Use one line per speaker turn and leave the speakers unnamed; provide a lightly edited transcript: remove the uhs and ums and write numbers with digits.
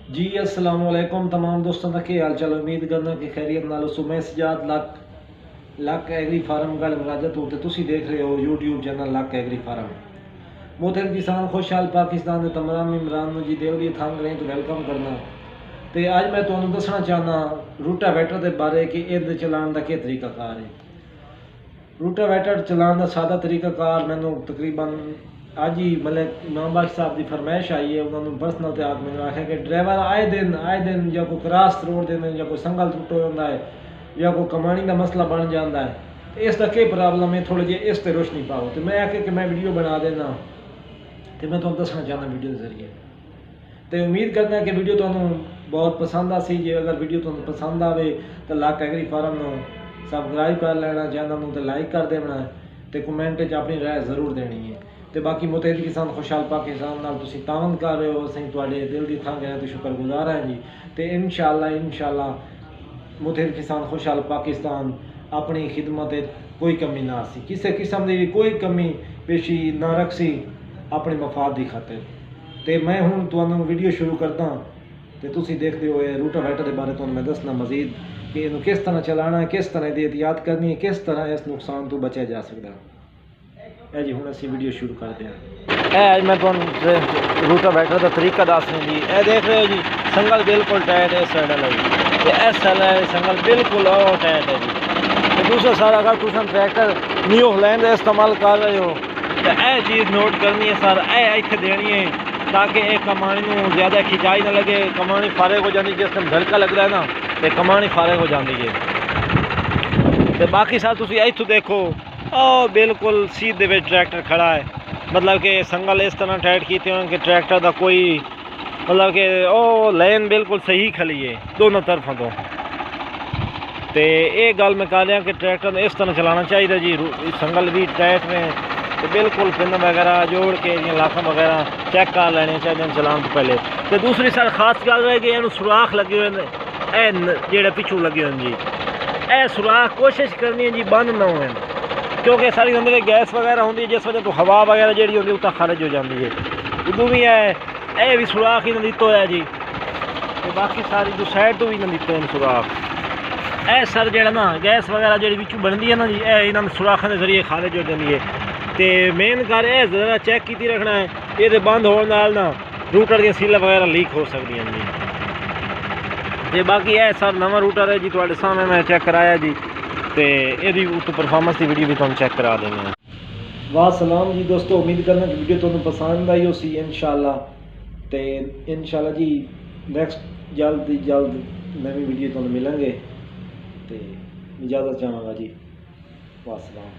जी अस्सलाम वालेकुम तमाम दोस्तों का क्या हाल चाल। उम्मीद करना कि खैरियत नाल सो मैं Sajjad Luck Luck Agri Farm गल मुराजत हो तुसी देख रहे हो YouTube channel Luck Agri Farm. मोहतरम किसान खुशहाल पाकिस्तान के तमाम इमरान जी दिल दी थां करें तो वेलकम करना। तो अज मैं तुहानू दसना चाहना रूटावैटर के बारे कि इहदे चलाने का क्या तरीकाकार है। रूटावैटर चलाने का सादा तरीकाकार मैनू तकरीबन अज ही मतलब इमाम बख्श साहब की फरमाइश आई है। उन्होंने पर्सनल ते मैंने आख्या कि ड्राइवर आए दिन या कोई क्रॉस रोड देने या कोई संगल टुट होता है या कोई कमानी का मसला बन जाता है तो इसका क्या प्रॉब्लम है, थोड़ी जी इस पर रोशनी पाओ। तो मैं आख्या कि मैं वीडियो बना देना तो मैं तुहानू दसना चाहना वीडियो के जरिए। तो उम्मीद करना कि वीडियो तुहानू बहुत पसंद आसी। जे अगर वीडियो तुहानू पसंद आवे तो लक एग्री फार्म नू सबसक्राइब कर लेना, चैनल तो लाइक कर देना तो कमेंट अपनी राय जरूर देनी है। तो बाकी मुतहद किसान खुशहाल पाकिस्तान नाल तुसी तावन कर रहे हो, असीं तुहाडे दिल दी थां गए तो शुक्रगुजार हैं जी। तो इंशाअल्लाह मुतहद किसान खुशहाल पाकिस्तान अपनी खिदमत कोई कमी ना आसी, किसी किस्म की कोई कमी पेशी ना रखसी अपने मफाद की खातिर। तो मैं हूँ तुहानू वीडियो शुरू करदा तो तुसी देखते हो रूटावैटर के बारे तुहानू मैं दसना मजीद कि इनू किस तरह चलाना है, किस तरह की एहतियात करनी है, किस तरह इस नुकसान तो बचा जा सकता है जी। हुण असीं वीडियो शुरू करते हैं। अज मैं तुहानू रूटावैटर का तरीका दसना जी। यह देख रहे हो जी संगल बिल्कुल टाइट है इस साइड वाला जी, इस साइड वाला संगल बिल्कुल टाइट है जी। तो दूसरा सर अगर तुम ट्रैक्टर न्यू हलैंड का इस्तेमाल कर रहे हो तो यह चीज़ नोट करनी है सर, यह इत्थे देनी है ताकि एक कमानी में ज़्यादा खिंचाई ना लगे, कमानी फारग हो जाती जिस टाइम धड़का लगता है ना तो कमानी फारग हो जाती है। तो बाकी सर तुम इतों देखो बिल्कुल सीधे में ट्रैक्टर खड़ा है, मतलब कि संगल इस तरह टाइट किए हो कि ट्रैक्टर का कोई मतलब कि लाइन बिल्कुल सही खली है दोनों तरफों तो ये गल मैं कर रहा कि ट्रैक्टर इस तरह चलाना चाहिए जी। संगल भी टाइट में तो बिल्कुल पिन वगैरह जोड़ के लाखों वगैरह चेक कर लेने चाहिए चलाने तो पहले। तो दूसरी सर खास गल है कि इन सुराख लगे हुए जेड़े पिछू लगे हुए जी, यह सुराख कोशिश करनी है जी बंद ना हो, क्योंकि सारी अंदर गैस वगैरह होती है जिस वजह तो हवा वगैरह जी होती उतना खारिज हो जाती है। उदू भी है यह भी सुराख ही ना दिता है जी। तो बाकी सारी जो साइड तो भी ना दिते हैं सुराख। यह सर जो ना गैस वगैरह जी बिचू बनती है ना जी, यह इन्होंने सुराखों के जरिए खारिज हो जाती है। तो मेन कर यह जरा चेक की रखना है, ये बंद होने ना रूटर दी सील वगैरह लीक हो सकती हैं जी। तो बाकी यह सर नवा रूटर है जी, थोड़े सामने मैं चेक कराया जी। तो यदि उतो परफॉर्मेंस की वीडियो भी तुम चेक करा देंगे। वाह सलाम जी दोस्तों, उम्मीद करना कि वीडियो तुहानू पसंद आई हो सी इंशाअल्लाह। तो इंशाअल्लाह जी नैक्सट जल्द नवी वीडियो तुहानू मिलेंगे। तो इजाज़त चाहांगा जी। वाह सलाम।